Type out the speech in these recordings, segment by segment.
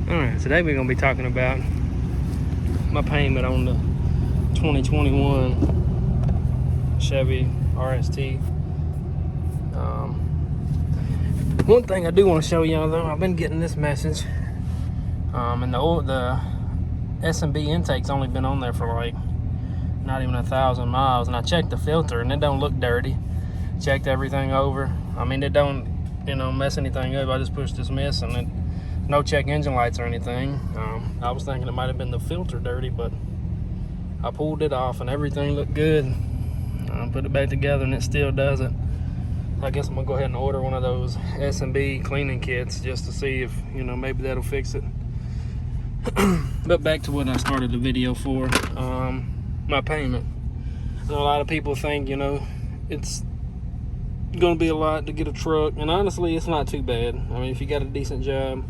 Alright, today we're going to be talking about my payment on the 2021 Chevy RST. One thing I do want to show y'all though, I've been getting this message, and the S&B intake's only been on there for like not even 1,000 miles, and I checked the filter and it don't look dirty. Checked everything over. I mean, it don't, mess anything up. I just pushed dismiss and it, no check engine lights or anything. I was thinking it might have been the filter dirty, but I pulled it off and everything looked good. Put it back together and it still doesn't. I guess I'm gonna go ahead and order one of those S&B cleaning kits just to see if, maybe that'll fix it. But back to what I started the video for, my payment. I know a lot of people think, it's gonna be a lot to get a truck, and honestly, it's not too bad. I mean, if you got a decent job.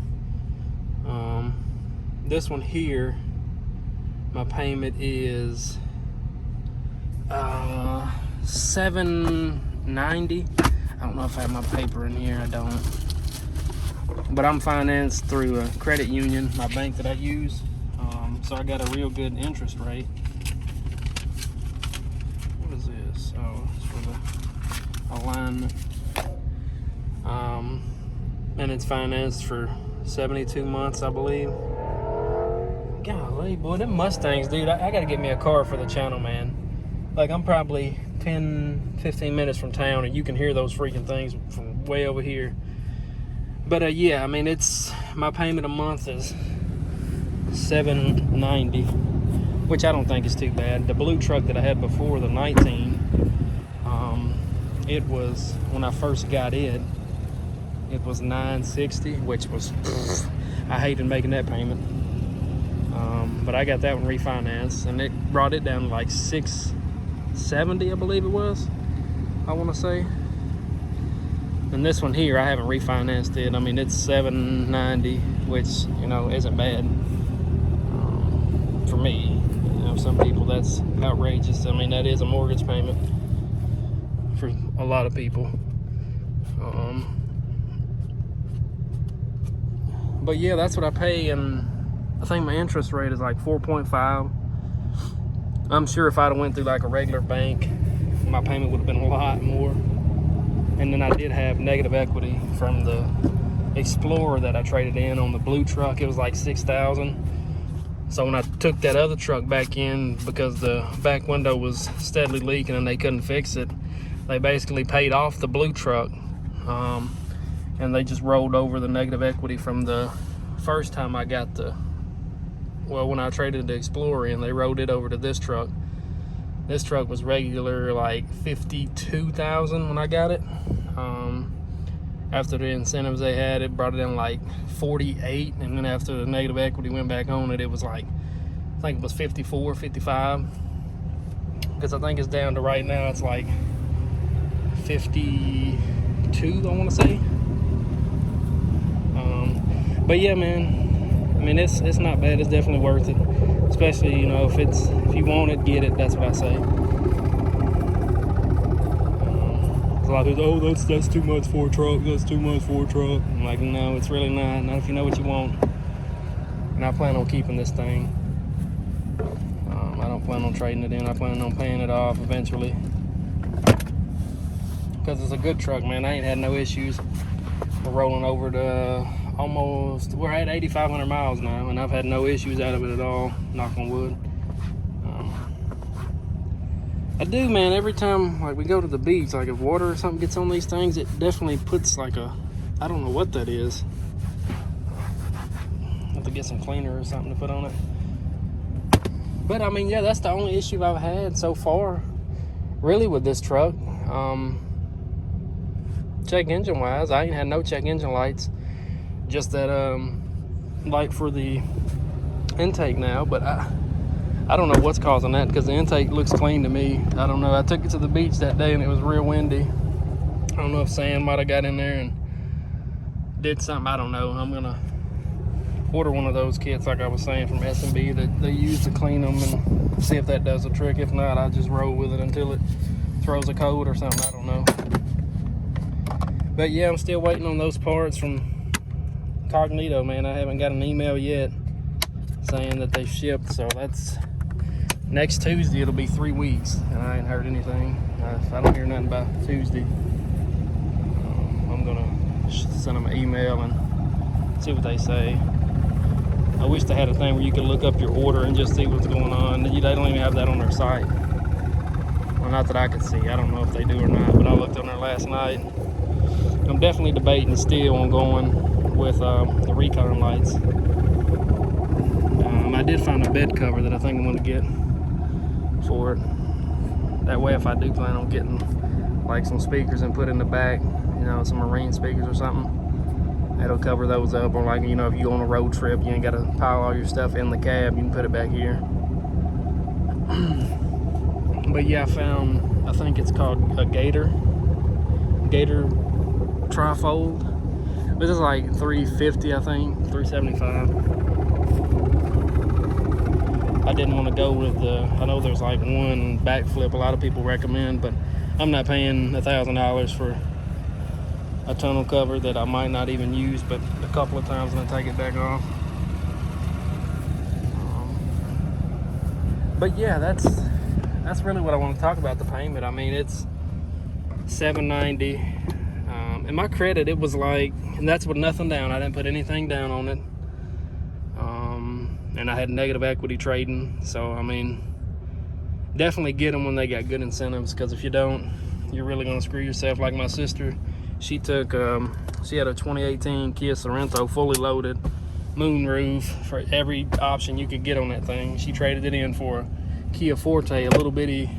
This one here, my payment is $790. I don't know if I have my paper in here. I don't, but I'm financed through a credit union, my bank that I use, so I got a real good interest rate. What is this? Oh, it's for the alignment, and it's financed for 72 months, I believe. Golly, boy, them Mustangs, dude, I gotta get me a car for the channel, man. Like, I'm probably 10-15 minutes from town and you can hear those freaking things from way over here. But yeah, I mean, it's, my payment a month is $790, which I don't think is too bad. The blue truck that I had before, the 19, it was, when I first got it was $960, which was, I hated making that payment. But I got that one refinanced, and it brought it down to like $670, I believe it was, I want to say. And this one here, I haven't refinanced it. I mean, it's $790, which, isn't bad for me. Some people, that's outrageous. I mean, that is a mortgage payment for a lot of people. But yeah, that's what I pay, and I think my interest rate is like 4.5. I'm sure if I'd have went through like a regular bank, my payment would have been a lot more. And then I did have negative equity from the Explorer that I traded in on the blue truck. It was like $6,000. So when I took that other truck back in, because the back window was steadily leaking and they couldn't fix it, they basically paid off the blue truck. And they just rolled over the negative equity from the first time I got when I traded the Explorer in, they rolled it over to this truck. This truck was regular like $52,000 when I got it. After the incentives they had, it brought it down like $48,000, and then after the negative equity went back on it, it was like, I think it was $54,000, $55,000. Because I think it's down to right now, it's like $52,000, I want to say. But yeah, man, I mean, it's not bad. It's definitely worth it, especially, if you want it, get it. That's what I say. A lot of people, oh, that's too much for a truck. That's too much for a truck. I'm like, no, it's really not. Not if you know what you want. And I plan on keeping this thing. I don't plan on trading it in. I plan on paying it off eventually, because it's a good truck, man. I ain't had no issues. We're rolling over to we're at 8,500 miles now, and I've had no issues out of it at all, knock on wood. I do, man, every time like we go to the beach, like if water or something gets on these things, it definitely puts like I don't know what that is. Have to get some cleaner or something to put on it. But I mean, yeah, that's the only issue I've had so far, really, with this truck. Check engine wise, I ain't had no check engine lights. Just that light for the intake now, but I don't know what's causing that, because the intake looks clean to me. I don't know. I took it to the beach that day and it was real windy. I don't know if sand might have got in there and did something. I don't know. I'm gonna order one of those kits, like I was saying, from S&B that they use to clean them, and see if that does the trick. If not, I'll just roll with it until it throws a code or something. I don't know. But yeah, I'm still waiting on those parts from incognito, man. I haven't got an email yet saying that they shipped, so that's next Tuesday. It'll be 3 weeks, and I ain't heard anything. If I don't hear nothing by Tuesday, I'm gonna send them an email and see what they say. I wish they had a thing where you could look up your order and just see what's going on. They don't even have that on their site. Well, not that I could see. I don't know if they do or not, but I looked on there last night. I'm definitely debating still on going with the recon lights. I did find a bed cover that I think I'm going to get for it. That way, if I do plan on getting like some speakers and put in the back, you know, some marine speakers or something, it'll cover those up. Or like, you know, if you go on a road trip, you ain't got to pile all your stuff in the cab, you can put it back here. But yeah, I found, I think it's called a Gator trifold. This is like $350, I think, $375. I didn't want to go with the, I know there's like one backflip a lot of people recommend, but I'm not paying $1,000 for a tunnel cover that I might not even use, but a couple of times and I take it back off. But yeah, that's really what I want to talk about, the payment. I mean, it's $790. And my credit, it was like, and that's with nothing down. I didn't put anything down on it. And I had negative equity trading. So, I mean, definitely get them when they got good incentives, because if you don't, you're really going to screw yourself. Like my sister, she took, she had a 2018 Kia Sorento, fully loaded, moonroof, for every option you could get on that thing. She traded it in for a Kia Forte, a little bitty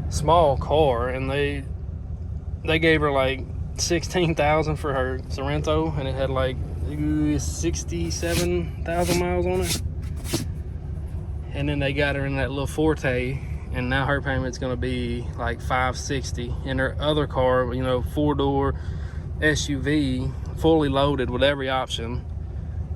small car, and they gave her like $16,000 for her Sorento, and it had like 67,000 miles on it. And then they got her in that little Forte, and now her payment's gonna be like $560. In her other car, you know, 4-door SUV, fully loaded with every option,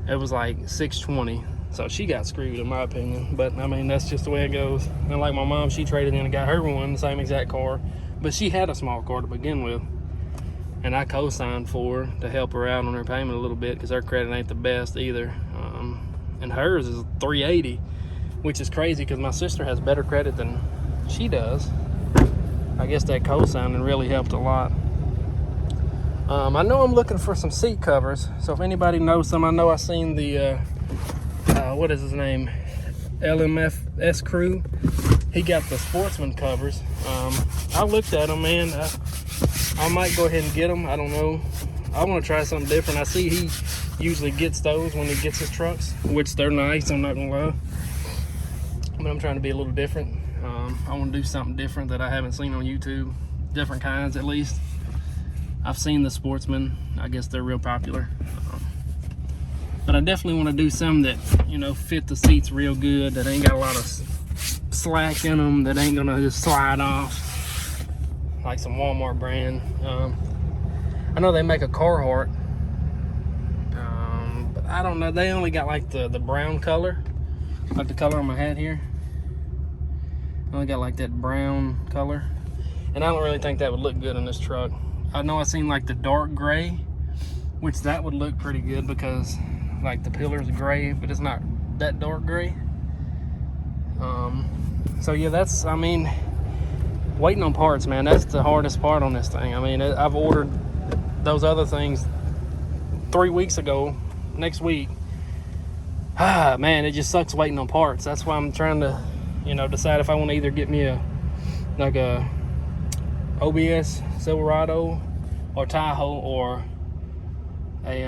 it was like $620. So she got screwed, in my opinion. But I mean, that's just the way it goes. And like my mom, she traded in and got her one, the same exact car, but she had a small car to begin with, and I co-signed for her to help her out on her payment a little bit, because her credit ain't the best either. And hers is $380, which is crazy because my sister has better credit than she does. I guess that co-signing really helped a lot. I know I'm looking for some seat covers, so if anybody knows some, I know I seen the what is his name, LMFS Crew. He got the Sportsman covers. I looked at them, man. I might go ahead and get them. I don't know. I want to try something different. I see he usually gets those when he gets his trucks, which they're nice, I'm not gonna lie. But I'm trying to be a little different. I want to do something different that I haven't seen on YouTube. Different kinds, at least. I've seen the Sportsman. I guess they're real popular. But I definitely want to do some that, you know, fit the seats real good, that ain't got a lot of slack in them, that ain't gonna just slide off. Like some Walmart brand. I know they make a Carhartt, but I don't know. They only got like the brown color, like the color on my hat here. Only got like that brown color, and I don't really think that would look good in this truck. I know I seen like the dark gray, which that would look pretty good because like the pillar's gray, but it's not that dark gray. So yeah, that's, I mean, waiting on parts, man, that's the hardest part on this thing. I mean, I've ordered those other things 3 weeks ago, next week. Man, it just sucks waiting on parts. That's why I'm trying to, you know, decide if I want to either get me a OBS Silverado or Tahoe, or a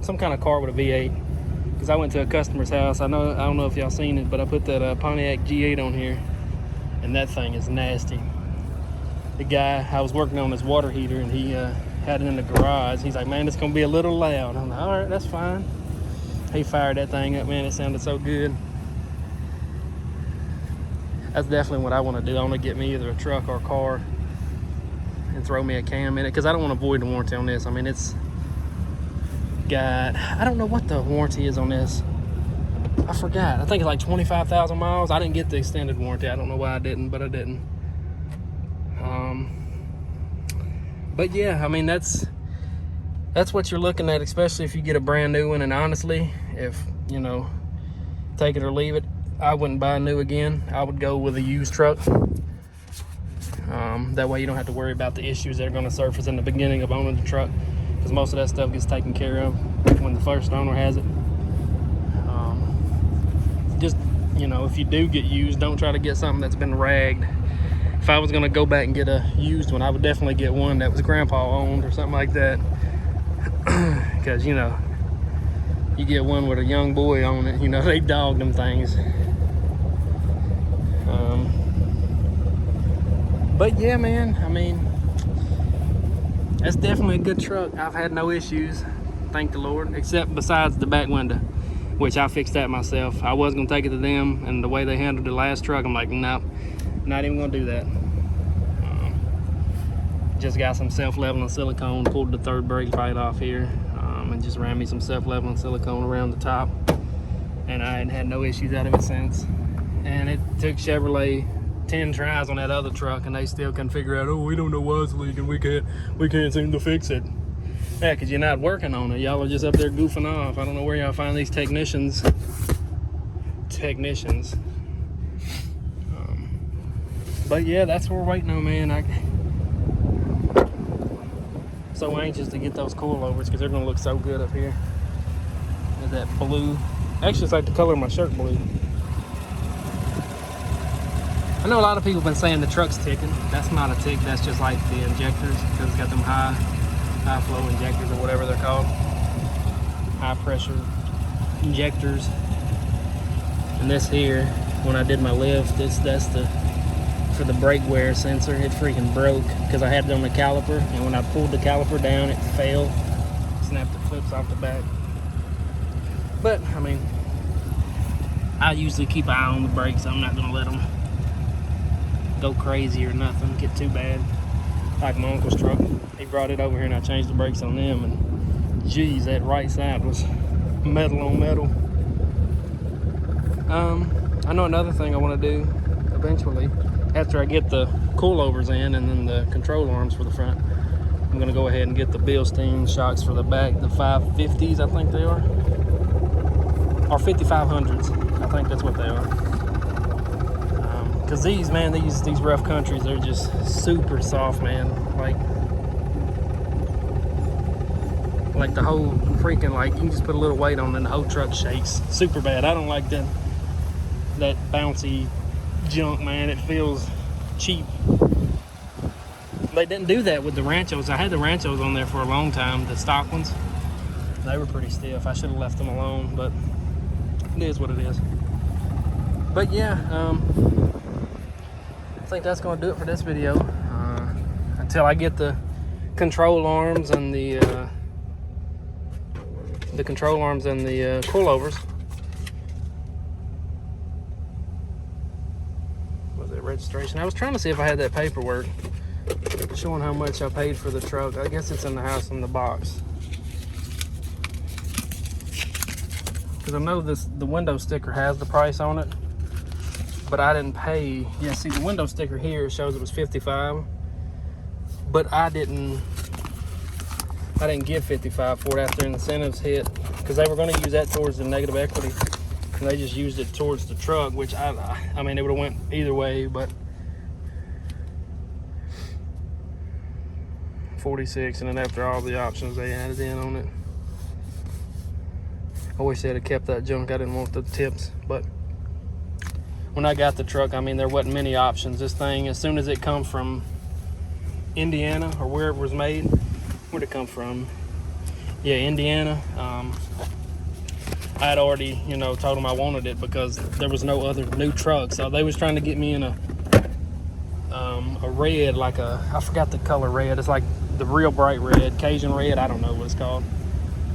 some kind of car with a V8. Because I went to a customer's house. I don't know if y'all seen it, but I put that Pontiac G8 on here, and that thing is nasty. The guy, I was working on his water heater, and he had it in the garage. He's like, man, it's gonna be a little loud. I'm like, all right, that's fine. He fired that thing up, man. It sounded so good. That's definitely what I want to do. I want to get me either a truck or a car and throw me a cam in it, because I don't want to void the warranty on this. I mean, it's got, I don't know what the warranty is on this. I forgot. I think it's like 25,000 miles. I didn't get the extended warranty. I don't know why I didn't, but I didn't. But yeah, I mean, that's that's what you're looking at, especially if you get a brand new one. And honestly, if, you know, take it or leave it, I wouldn't buy a new again. I would go with a used truck. That way you don't have to worry about the issues that are going to surface in the beginning of owning the truck, because most of that stuff gets taken care of when the first owner has it. Just, you know, if you do get used, don't try to get something that's been ragged. If I was going to go back and get a used one, I would definitely get one that was grandpa owned or something like that. Because, you know, you get one with a young boy on it, you know, they dog them things. But yeah, man, I mean, that's definitely a good truck. I've had no issues, thank the Lord, except besides the back window, which I fixed that myself. I was gonna take it to them, and the way they handled the last truck, I'm like, nope, not even gonna do that. Just got some self-leveling silicone, pulled the third brake light off here, and just ran me some self-leveling silicone around the top, and I hadn't had no issues out of it since. And it took Chevrolet 10 tries on that other truck, and they still couldn't figure out, oh, we don't know why it's leaking, we can't seem to fix it. Yeah, because you're not working on it. Y'all are just up there goofing off. I don't know where y'all find these technicians. But yeah, that's what we're waiting on, man. I'm so anxious to get those coilovers because they're gonna look so good up here with that blue. Actually, it's like the color of my shirt blue. I know a lot of people have been saying the truck's ticking. That's not a tick, that's just like the injectors, because it's got them high flow injectors or whatever they're called. High pressure injectors. And this here, when I did my lift, that's for the brake wear sensor. It freaking broke because I had it on the caliper, and when I pulled the caliper down, it fell, snapped the clips off the back. But I mean, I usually keep an eye on the brakes. I'm not gonna let them go crazy or nothing, get too bad. Like my uncle's truck, he brought it over here and I changed the brakes on them, and geez, that right side was metal on metal. I know another thing I want to do eventually, after I get the coilovers in and then the control arms for the front, I'm gonna go ahead and get the Bilstein shocks for the back, the 550s I think they are, or 5500s, I think that's what they are. Because these, man, these rough countries, they're just super soft, man. Like the whole freaking, like, you can just put a little weight on it and the whole truck shakes super bad. I don't like that bouncy junk, man. It feels cheap. They didn't do that with the Ranchos. I had the Ranchos on there for a long time, the stock ones. They were pretty stiff. I should have left them alone, but it is what it is. But yeah, I think that's going to do it for this video. Until I get the control arms and the coilovers. Was it registration? I was trying to see if I had that paperwork showing how much I paid for the truck. I guess it's in the house in the box. Because I know the window sticker has the price on it, but I didn't pay. Yeah, see, the window sticker here shows it was $55, but I didn't give $55 for it after incentives hit, because they were going to use that towards the negative equity, and they just used it towards the truck, which I mean, it would have went either way, but 46, and then after all the options they added in on it. I wish they'd have kept that junk. I didn't want the tips, but when I got the truck, I mean, there wasn't many options. This thing, as soon as it come from Indiana, or where it was made, where'd it come from? Yeah, Indiana. I had already, you know, told them I wanted it because there was no other new truck. So they was trying to get me in a red, like I forgot the color red. It's like the real bright red, Cajun red. I don't know what it's called.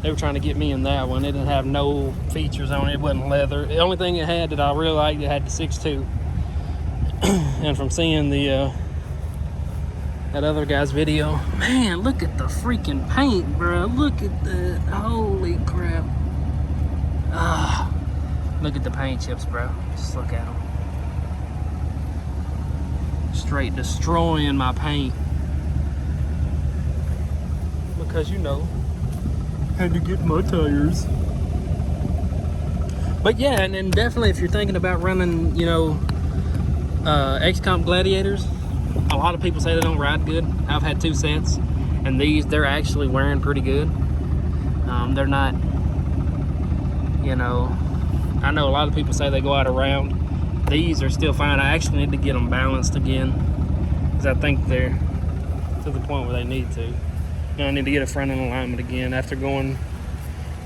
They were trying to get me in that one. It didn't have no features on it. It wasn't leather. The only thing it had that I really liked, it had the 6.2. And from seeing the that other guy's video, man, look at the freaking paint, bro. Look at the, holy crap. Look at the paint chips, bro. Just look at them. Straight destroying my paint. Because, you know, Had to get my tires. But yeah, and then definitely if you're thinking about running, you know, X-Comp Gladiators, a lot of people say they don't ride good. I've had 2 sets, and they're actually wearing pretty good. They're not, you know, I know a lot of people say they go out around. These are still fine. I actually need to get them balanced again, because I think they're to the point where they need to. And I need to get a front end alignment again after going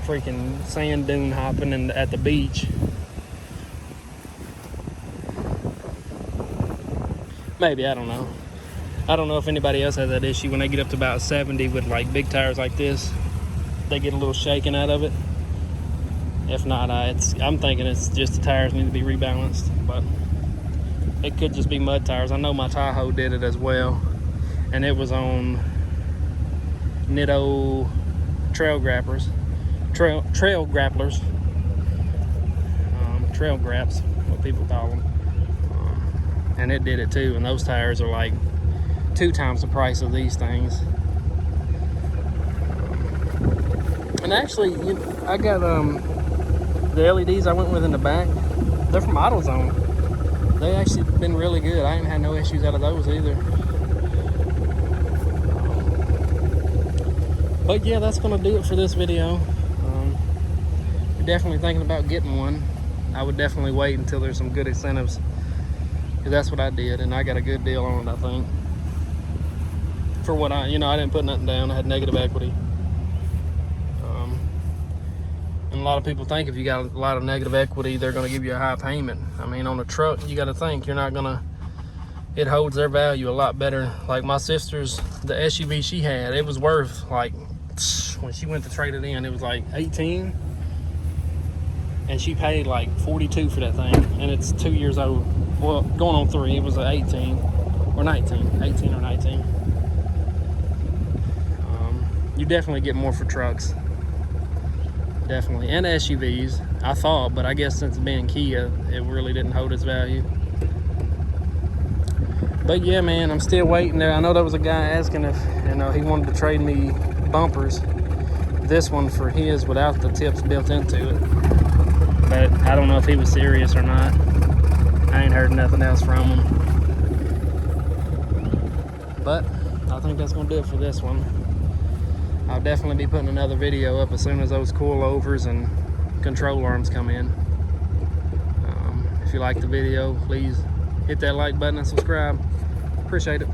freaking sand dune hopping at the beach. Maybe, I don't know. I don't know if anybody else has that issue when they get up to about 70 with like big tires like this. They get a little shaken out of it. If not, I'm thinking it's just the tires need to be rebalanced, but it could just be mud tires. I know my Tahoe did it as well, and it was on Nitto trail grapplers, trail graps, what people call them, and it did it too. And those tires are like 2 times the price of these things. And actually, I got the LEDs I went with in the back. They're from AutoZone. They actually been really good. I ain't had no issues out of those either. But yeah, that's gonna do it for this video. You're definitely thinking about getting one. I would definitely wait until there's some good incentives, because that's what I did, and I got a good deal on it, I think. For what I didn't put nothing down. I had negative equity. And a lot of people think if you got a lot of negative equity, they're gonna give you a high payment. I mean, on a truck, you gotta think it holds their value a lot better. Like my sister's, the SUV she had, it was worth like, when she went to trade it in, it was like 18, and she paid like 42 for that thing, and it's 2 years old. Well, going on 3. It was 18 or 19. You definitely get more for trucks, definitely, and SUVs, I thought, but I guess since being Kia, it really didn't hold its value. But yeah, man, I'm still waiting there. I know there was a guy asking if, he wanted to trade me bumpers, this one for his without the tips built into it. But I don't know if he was serious or not. I ain't heard nothing else from him. But I think that's gonna do it for this one. I'll definitely be putting another video up as soon as those coilovers and control arms come in. If you like the video, please hit that like button and subscribe. Appreciate it.